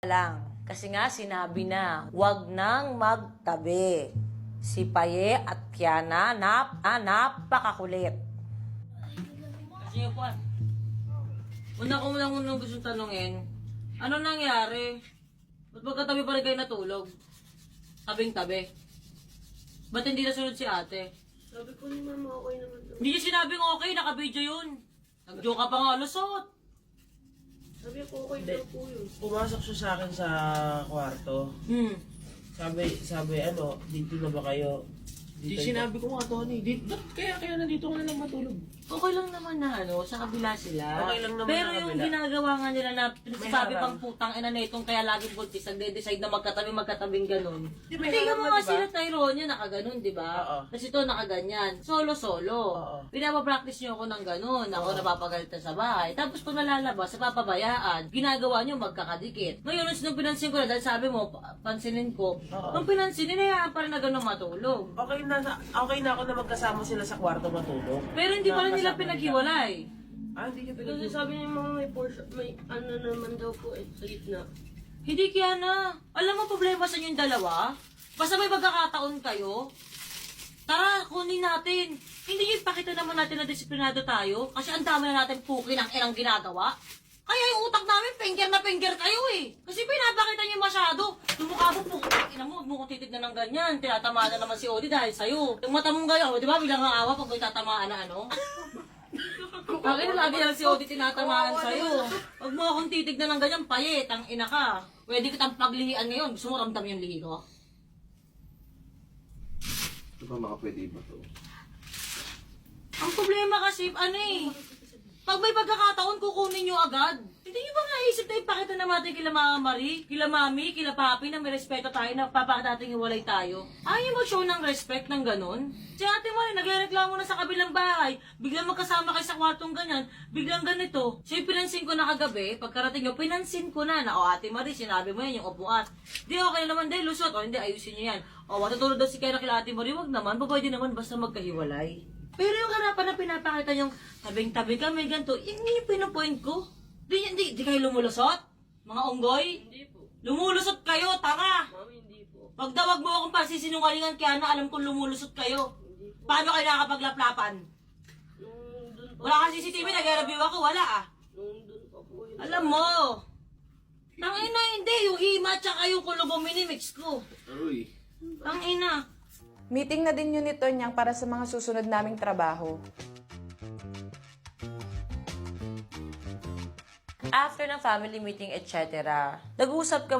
lang. Kasi nga sinabi na, wag nang magtabi. Si Paye at Kiana, napakakulit. Kasi yung po, una ko lang unang gusto tanungin, ano nangyari? Ba't pagkatabi pa rin kayo natulog? Tabing-tabi. Ba't hindi nasunod si ate? Sabi ko ni mama, okay naman daw. Hindi niya sinabing okay, naka-video yun. Nag-joke ka pa nga, lusot. Sabi ko, okay daw po yun. Pumasok siya sa akin sa kwarto. Sabi, dito na ba kayo? Di sinabi ko nga, Tony. Kaya nandito ka na lang matulog. Okay lang naman na sa kabila sila. Okay lang naman Pero sa yung kabila. ginagawa nga nila na sabi harang. pang putang ina na itong kaya laging buntis, nagde-decide na magkatabing ganun. may Tingnan harang mo na, nga diba? sila Tyronia nakaganon, di ba? Oo. Kasi ito nakaganyan. Solo-solo. Oo. Pinapapractice nyo ako ng ganun. Ako napapagalitan sa bahay. Tapos pag nalalabas, napapabayaan. Ginagawa nyo magkakadikit. Ngayon, nung pinansin ko na, dahil sabi mo, pansinin ko, Oo. nung pinansin, hinayaan pa rin na ganun matulog. Okay na ako na magkasama sila sa kwarto matulog. Pero hindi pa rin nila Nakakasama pinaghiwalay. Hindi niya Kasi sabi niya mama, may portion, may ano naman daw po sa gitna. Hindi Kiana. Alam mo problema sa inyong dalawa? Basta may magkakataon kayo. Tara, kunin natin. Hindi yung pakita naman natin na disiplinado tayo. Kasi ang dami na natin pukin ang inang ginagawa. Kaya yung utak namin, finger na finger kayo eh. Kasi pinapakita niyo masyado. Yung mukha mo, pukin, ina mo, huwag mo kong titignan ng ganyan. Tinatamaan na naman si Odi dahil sa'yo. Yung mata mong gayo, di ba, biglang ang awa pag may tatamaan na ano? Bakit lagi lang si Odi tinatamaan sa'yo? Huwag mo akong titignan ng ganyan, payet, ang ina ka. Pwede kitang paglihian ngayon. Gusto mo ramdam yung lihi ko? Ito ba makapwede ba to? Ang problema kasi, pag may pagkakataon, kukunin nyo agad. Hindi nyo ba naisip na ipakita na natin kila Mama Marie, kila Mami, kila Papi na may respeto tayo, na papakita natin iwalay tayo? Ayaw mo show ng respect ng ganun? Si Ate Marie, nagrereklamo na sa kabilang bahay, biglang magkasama kayo sa kwartong ganyan, biglang ganito. So yung pinansin ko na kagabi, pagkarating nyo, pinansin ko na, Ate Marie, sinabi mo yan, yung upuan. Di okay na naman, dahil lusot, hindi, ayusin nyo yan. Matutulog daw si Kaya kila Ate Marie, wag naman, pwede naman basta magkahiwalay. Pero yung harapan na pinapakita yung tabing-tabi kami, ganito, yun yung pinapoint ko. Di kayo lumulusot? Mga unggoy? Hindi po. Lumulusot kayo, tanga! Mami, hindi po. Wag daw, wag mo akong pasisinungalingan, kaya na alam kong lumulusot kayo. Hindi po. Paano kayo nakakapaglaplapan? Nung dun pa. Wala kang CCTV, nag-review ako, wala ah. Nung dun pa po yun. Alam mo, tangina hindi, yung hima tsaka yung kulubong minimix ko. Aroy. Tangina. Meeting na din yun nito niyang para sa mga susunod naming trabaho. After ng family meeting, etc., nag-usap ka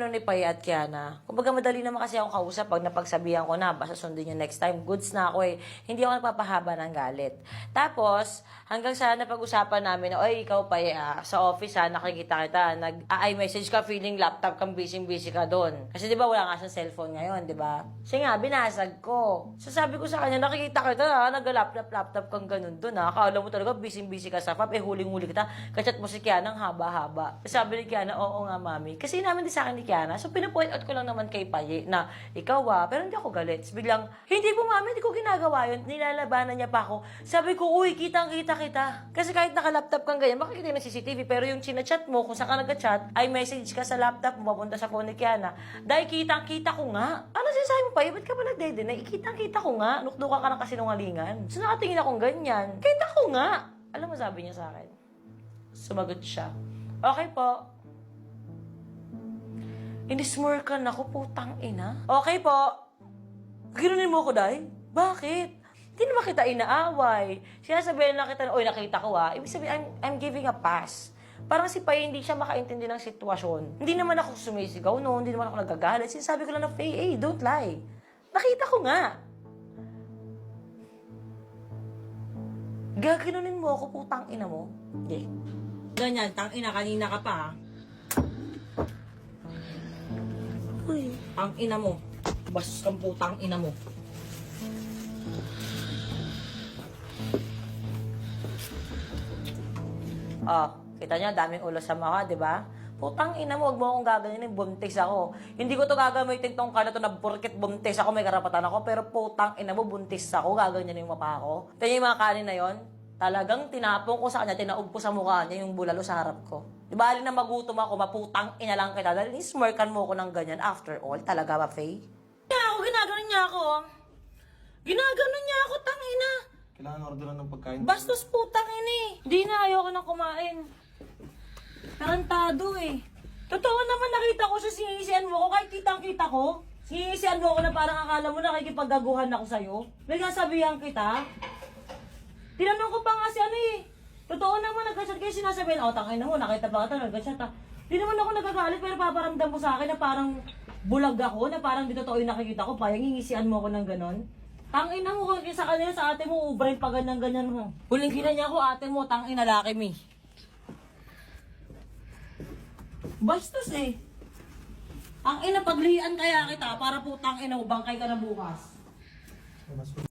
ni Pay at Kiana. Kumbaga madali naman kasi akong kausap pag napagsabihan ko na, basta sundin nyo next time. Goods na ako eh. Hindi ako nagpapahaba ng galit. Tapos, hanggang sa napag-usapan namin na, oy, ikaw Pay, sa office nakikita kita, nag-i-message ka, feeling laptop kang busy ka doon. Kasi di ba wala nga siyang cellphone ngayon, di ba? Siya nga, binasag ko. So sabi ko sa kanya, nakikita kita, nag-laptop kang ganun doon Akala mo talaga, busy ka sa FAP, huling-huli kita. Kachat mo si Kiana ng haba-haba. Sabi ni Kiana, oo nga, mami. Kasi namin din sa akin ni Kiana, so pinapoint out ko lang naman kay Paye na ikaw pero hindi ako galit. So, biglang, hindi po mami, hindi ko ginagawa yun. Nilalabanan niya pa ako. Sabi ko, uy, kitang-kita kita. Kasi kahit naka-laptop kang ganyan, makikita ng CCTV. Pero yung chinachat mo, kung saan ka nag-chat, ay message ka sa laptop mo, papunta sa phone ni Kiana. Dahil kitang-kita ko nga. Ano sinasabi mo Paye? Ba't ka ba nagdede? Kitang-kita ko nga. Nukduka ka ng kasinungalingan. So nakatingin akong ganyan. Kita ko nga. Alam mo sabi niya sa akin? Sumagot siya. Okay po. Inismurkan ako, putang ina. Okay po. Ginunin mo ko, Day? Bakit? Hindi naman kita inaaway. Sinasabihan na kita, oy, nakita ko Ibig sabihin, I'm giving a pass. Parang si Pay hindi siya makaintindi ng sitwasyon. Hindi naman ako sumisigaw hindi naman ako nagagalit. Sinasabi ko lang na, Faye, don't lie. Nakita ko nga. Gaganunin mo ako, putang ina mo. Okay. Ganyan, tang ina, kanina ka pa Uy. Ang ina mo. Bastos kang putang ina mo. Kita niya, daming ulo sa mukha, di ba? Putang ina mo, huwag mo akong gaganyanin, buntis ako. Hindi ko to gagamitin tong kana to na porket buntis ako, may karapatan ako, pero putang ina mo, buntis ako, gaganyanin mo pa ako. Tingnan yung mga kanin na yon. Talagang tinapong ko sa kanya, tinaog ko sa mukha niya yung bulalo sa harap ko. Di ba, alin na magutom ako, maputang ina lang kita. Dahil ismirkan mo ko ng ganyan. After all, talaga ba, Faye? Ginaganon niya ako. Ginaganon niya ako, tangina. Kailangan orderan ng pagkain. Bastos putang ina eh. Hindi na, ayoko nang kumain. Tarantado eh. Totoo naman nakita ko siya, sinisiyan mo ko. Kahit kitang-kita ko. Sinisiyan mo ko na parang akala mo nakikipaggaguhan ako sa'yo. Nagsasabihan kita. Tinanong ko pa nga si ano eh. Totoo naman, nag-chat kayo, sinasabihin, tangina mo, nakita ba kita, nag-chat ha. Di naman ako nagagalit, pero paparamdam mo sa akin na parang bulag ako, na parang di totoo yung nakikita ko, parang ngingisian mo ako ng ganon. Tangina mo, kung sa kanila, sa ate mo, ubrain pa ganyan mo. Huling kina niya ako, ate mo, tangina laki mi. Bastos eh. Ang ina, paglian kaya kita, para putang ina, bangkay ka na bukas.